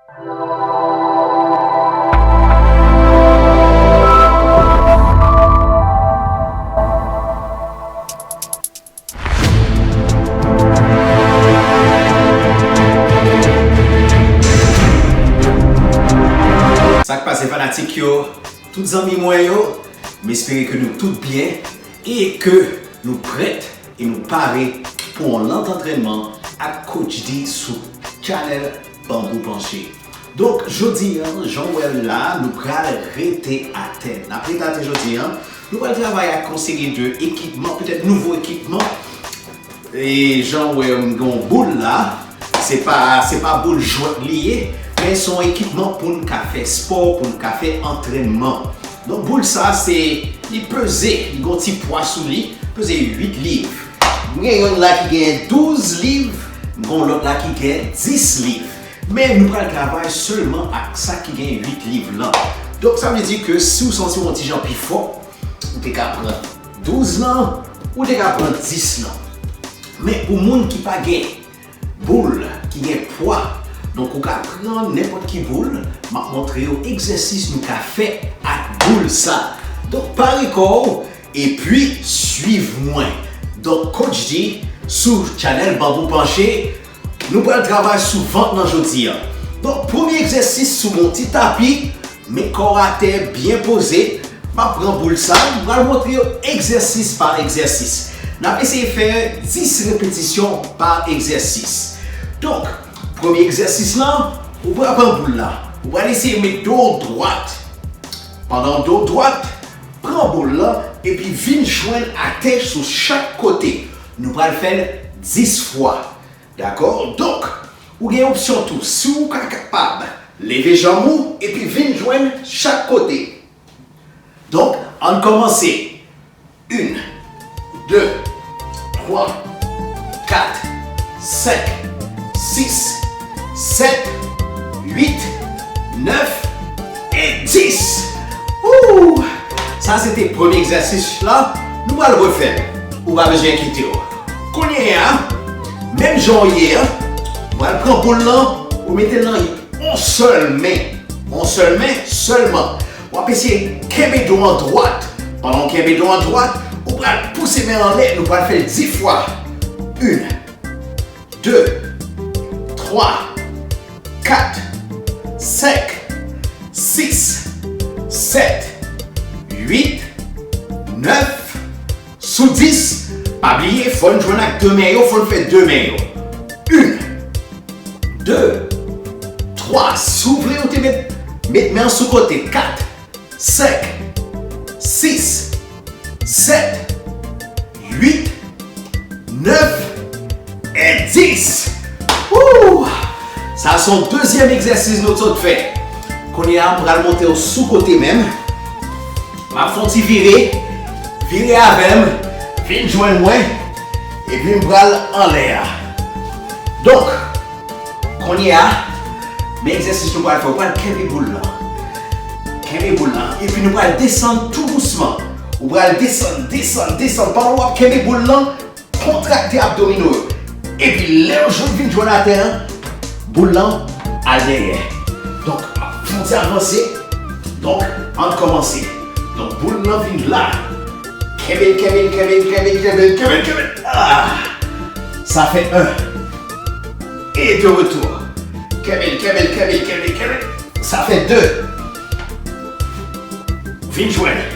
Ça qui passe fanatique yo, toutes amis moi yo, m'espérer que nous tout bien et que nous prêts et nous parés pour l'entraînement à Coach D sur channel Bambou Penché. Donc jeudi, Jean-Well là, nous prenons arrêter à terre. Après à terre jeudi, nous allons travailler à conseiller de équipement, peut-être nouveau équipement. Et Jean-Well boule là, c'est pas boule jointe liée. Mais son équipement pour un café sport, pour un café entraînement. Donc boule ça c'est il pesait, il a un petit poids sous lui, pesait 8 livres. Il y a un là qui gagne 12 livres, l'autre là qui gagne 10 livres. Mais nous prenons le travail seulement avec ça qui gagne 8 livres là. Donc ça veut dire que si vous sentez un petit gens plus fort, vous pouvez prendre 12 là, ou vous pouvez prendre 10 là. Mais pour les gens qui pas gagne boule, qui gagne poids, donc, on peut prendre n'importe qui boule, m'a montré un exercice nous qu'a fait à boule ça. Donc, par corps et puis suivez-moi. Donc, Coach D sur channel Bambou Penché, nous allons travailler souvent dans aujourd'hui. Donc, premier exercice sur mon petit tapis, mes corps à terre bien posés. Je prends boule ça, je vais vous montrer exercice par exercice. On va essayer de faire 10 répétitions par exercice. Donc, premier exercice là, vous pouvez prendre boule là. Vous allez essayer de mettre dos droite. Pendant dos droite, prends boule là et puis viens joindre à terre sur chaque côté. Nous allons le faire 10 fois. D'accord? Donc, vous avez une option tout. Si vous êtes capable, levez jambes mou et puis viens joindre chaque côté. Donc, on commence. 1, 2, 3, 4, 5, 6, 7, 8, 9 et 10. Ouh! Ça c'était le premier exercice là. Nous allons le refaire. On va besoin quitter. Qu'on y est, même genre hier, on va prendre pour là, on mettez là en seule main. En seule main seulement. On va essayer de dos en droite. Pendant qu'il y a dos en droite, on va pousser main en l'air. Nous allons faire 10 fois. 1, 2, 3, 4, 5, 6, 7, 8, 9, sous 10. Pas oublier, il faut jouer avec 2 mains, il faut faire 2 mains. 1, 2, 3, s'ouvrez ou te mettez main sous côté. 4, 5, 6, 7, 8, 9 et 10. Ouh! Ça c'est son deuxième exercice que nous avons fait. Qu'on est à monter au sous-côté même. Ma fonti virer avec, viens joindre moi et puis me bral en l'air. Donc, qu'on y a, mais exercice nous allons faire, on va le boule là. Et puis nous allons descendre tout doucement. On va descendre. Pendant qu'on va boule là, contracter abdominaux. Et puis là, je viens joindre à terre, boule là, à derrière. Donc, on va avancer. Donc, on va commencer. Donc, boule là, vient là. Kevin. Ah! Ça fait 1. Et de retour. Kevin. Ça fait 2. Viens joindre.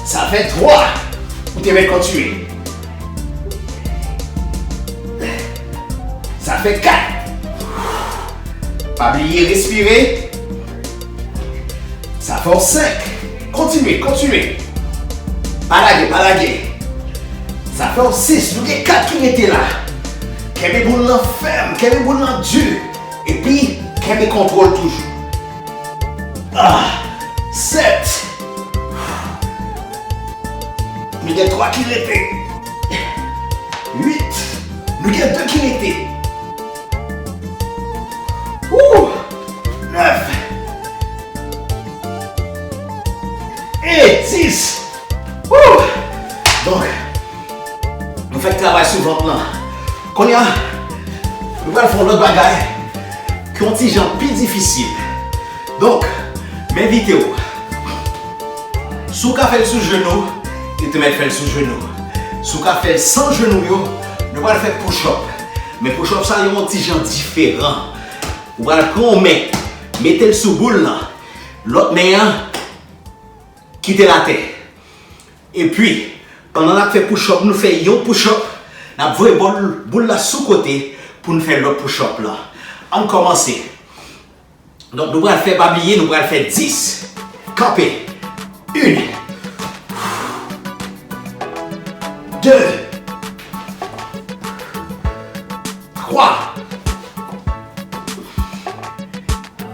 Ça fait 3. Vous devez continuer. Ça fait 4. Pas oublier respirer. Ça fait 5. Continuez. Pas laguer. Ça fait 6. Nous avons 4 qui étaient là. Qu'est-ce que vous ferme, qu'est-ce que vous dur. Et puis, qu'est-ce que contrôle toujours. 7. Nous avons 3 qui l'étaient. 8. Nous avons 2 qui l'étaient. 9. Et 10. Donc, nous faisons travail sur le ventre là. Quand il y a nous allons faire l'autre bagaille. Contingent plus difficile. Donc, m'invitez-vous. Si vous faites sous genou, et te mettre sous genou. Si vous faites sans genou, nous allons faire push-up. Mais push-up, ça, il y a un petit genre différent. Vous allez prendre main, mettez le sous boule là. L'autre main, quittez la tête. Et puis, pendant qu'on fait push-up, nous faisons un push-up. Nous avons une boule là sous côté pour nous faire l'autre push-up là. On commence. Donc, nous allons faire babiller, nous allons faire 10. Camper. 1. 2. 3.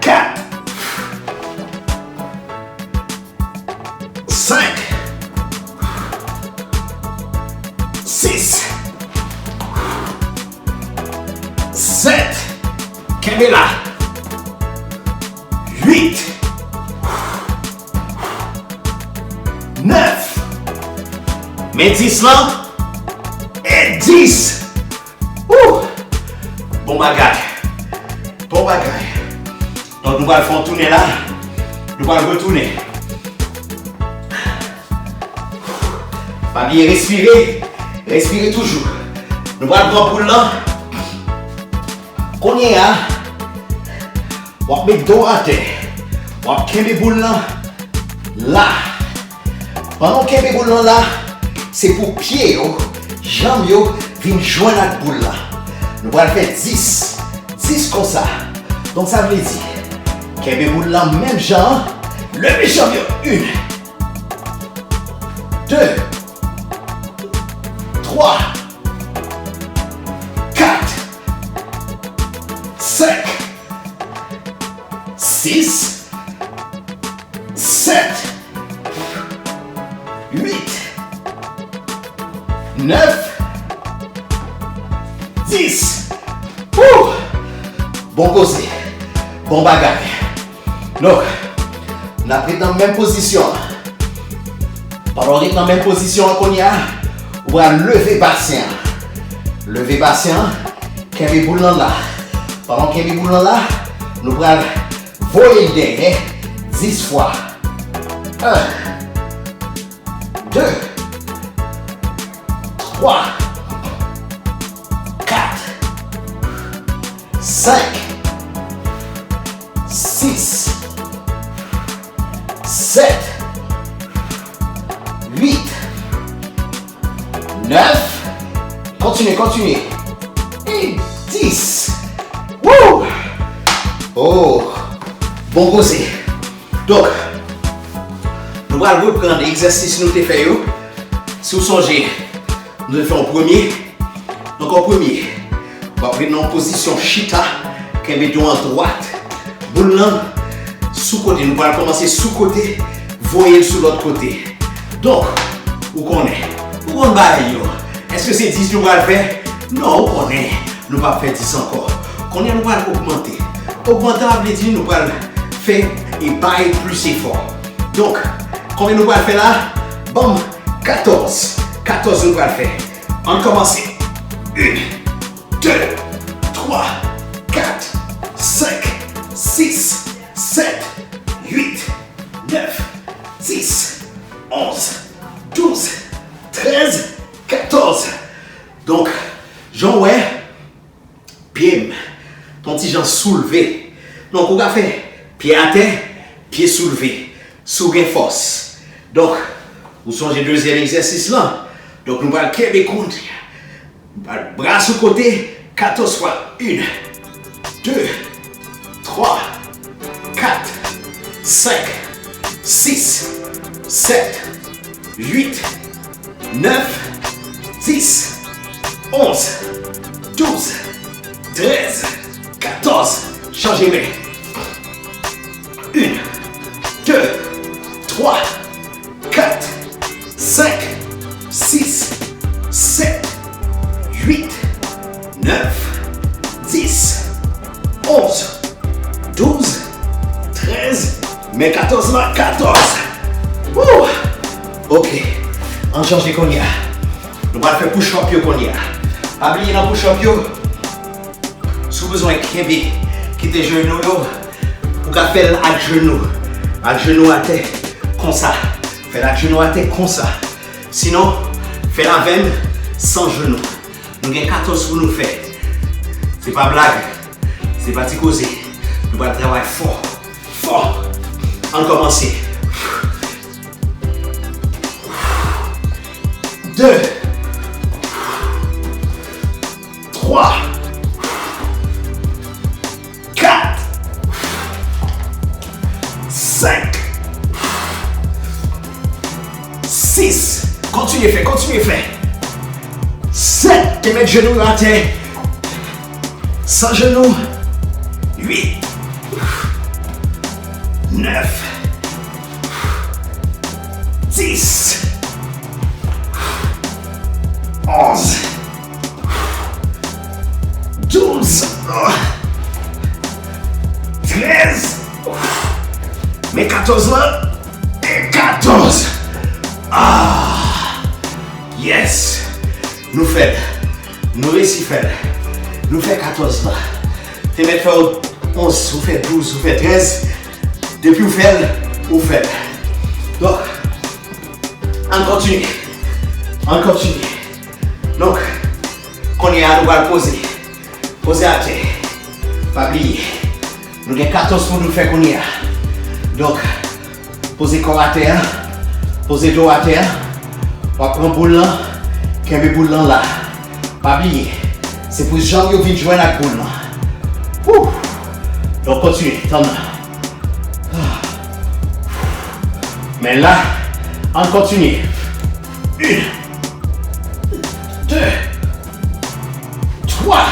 4. 5. 6. 7. Caméra. 8. 9. Mais 10 là. Et 10. Ouh. Bon bagaille. Bon bagaille. Donc nous allons faire tourner là. Nous allons retourner. Pas bien respirer. Respirez toujours. Nous allons prendre pour là. Qu'on y est là. On va mettre dos à terre. On va mettre les boules là. Là. Pendant que les boules là, c'est pour pied, jambes, viennent joindre la boule là. Nous allons faire 10. 10 comme ça. Donc ça veut dire que les boules là, même genre, levez jambes. 1. 2. 3. 4. 5. 6. 7. 8. 9. 10. Ouh. Bon causé. Bon bagaille. Donc, on a pris dans la même position. Pendant qu'on est dans la même position qu'on y a, on va lever bassin. Lever bassin. Qu'il y a des boulons là. Pendant qu'il y a des boulons là, nous allons voler derrière 10 fois. 1. 2. 3. 4. 5. 6. 7. 8. 9. Continuez. Et 10. Wouh! Oh! Bon causé. Donc, nous allons reprendre l'exercice que nous avons fait. Si vous songez, nous allons faire en premier. Donc en premier, on va prendre en position Chita, qui est dos en droite. Boule sous côté. Nous allons commencer sous côté, voyez sur l'autre côté. Donc, où qu'on est? Où on va aller? Est-ce que c'est 10 nous allons faire? Non, où on est? Nous allons faire 10 encore. Qu'on est, nous allons augmenter. Augmenter, ça veut dire nous allons faire et bailler plus fort. Donc, combien nous allons faire là? Bon, 14. 14 nous allons faire. On commence. 1, 2, 3, 4, 5, 6, 7, 8, 9, 10, 11, 12, 13, 14. Donc, Jean, ouais, pied, ton petit Jean soulevé. Donc, on va faire pied à terre, pied soulevé, soulever force. Donc, vous songez le deuxième exercice là. Donc, nous allons faire des comptes. Bras sous côté, 14 fois. 1, 2, 3, 4, 5, 6, 7, 8, 9, 10, 11, 12, 13, 14. Changez main. 1, 2, 3, 4, 5, 6, 7, 8, 9, 10, 11, 12, 13, mais 14 là, 14. Ouh. Ok, on change de qu'on y a. Nous allons faire push-up qu'on y a. Pas oublier dans push-up, sous besoin de quitter genou, pour qu'à faire à genoux. À genoux à terre, comme ça. Faire à genoux à terre, comme ça. Sinon, faire la veine sans genou. Nous avons 14 pour nous faire. C'est pas blague. C'est pas petit causer. Nous allons travailler fort. Fort. On commence. 2, 3, 4, 5, 6. Continuez faire, continuez faire. 7. Tu mets le genou à terre. Sans genou. 8, 9, 10, 11, 12, 13, mais 14 là, et 14. Ah, yes. Nous faisons, nous réussissons, nous faisons 14 là. Tu mets 11, vous faites 12, vous faites 13. Depuis vous faites, vous faites. Donc, on continue. On continue. Donc, on est à nous poser. Poser à terre. Pas oublier. Nous avons 14 pour nous faire qu'on y a. Donc, posez corps à terre. Posez dos à terre. On va prendre boule là. Qu'un peu boule là. Pas oublier. C'est pour gens qui viennent jouer avec boule là. Ouh. Donc, continuez. Attends. Mais là, on continue. 1, 2, 3,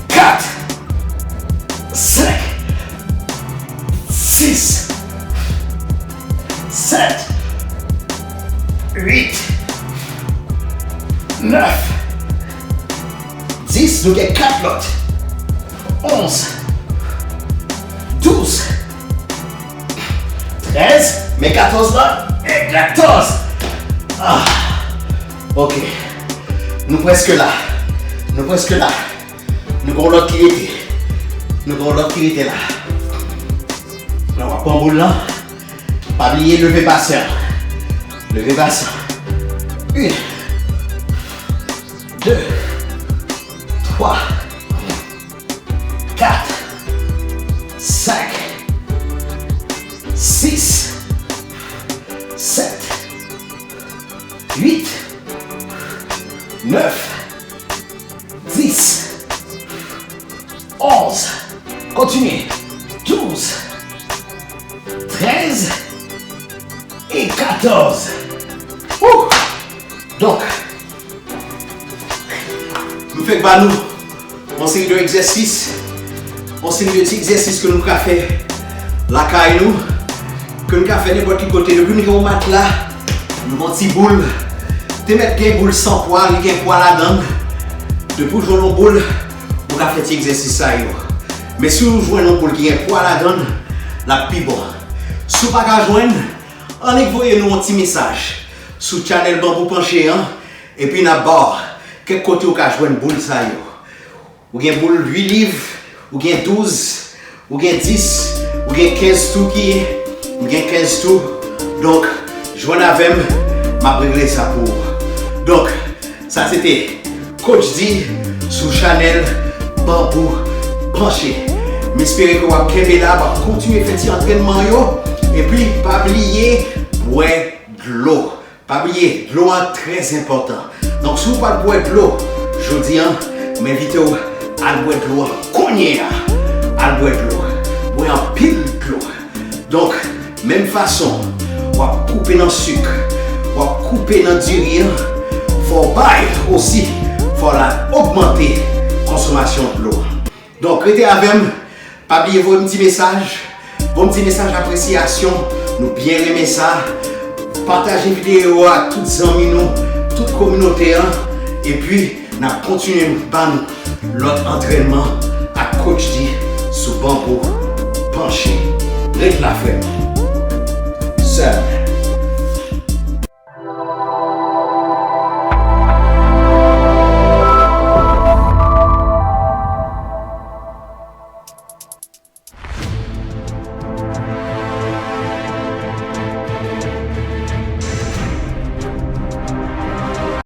4, 5, 6, 7, 8, 9, 10, nous avons 4 lots. 11, 12, 13, mais 14 là, et 14. Ah, ok. Nous presque là. Nous presque là. Nous avons l'autre qui était. Nous avons l'autre qui était là. On va prendre boule là. Pas oublier lever bassin. Lever bassin. 1, 2, 3, 4, 5, 6, 7, 8, 9, 10, 11, continuez, 12, 13 et 14. Ouh. Donc, nous faisons pas nous, on série de exercices, on série de petits exercices que nous avons fait, la caille nous, que nous avons fait n'importe quel côté, depuis nous avons mat là, nous avons une petite boule, tu mets une boule sans poids, il y a un poids là-dedans, depuis que nous jouons une boule, nous avons fait cet exercice ça. Mais si nous jouons une boule qui a un poids là-dedans, la plus bon. Si vous ne pouvez pas joindre, envoyez-nous un petit message sur le channel Bambou Penché, hein, et puis nous avons quel côté vous pouvez jouer une boule ça. Ou bien une boule 8 livres, ou bien 12, ou bien 10, ou bien 15 tout qui est, ou bien 15 tout. Donc, joignez avec moi, je vais régler ça pour vous. Donc, ça c'était Coach D sur le channel Bambou Penché. J'espère que vous avez là pour continuer à faire cet entraînement. Et puis, pas oublier, boire de l'eau. Pas oublier, de l'eau est très important. Donc, si vous ne boire de l'eau, je dis, je m'invite à boire de l'eau. Cogner à boire de l'eau. Boire en pile de l'eau. Donc, même façon, on va couper dans le sucre, on va couper dans du riz. Il faut bailler aussi, il faut augmenter la consommation de l'eau. Donc, restez avec moi. Pas oublier vos petits messages d'appréciation. Nous bien aimer ça. Partagez la vidéo à toutes les amis, toute la communauté. Et puis, nous continuons par l'autre entraînement à Coach D sur Bambou Penché. Règle la frère. Seul.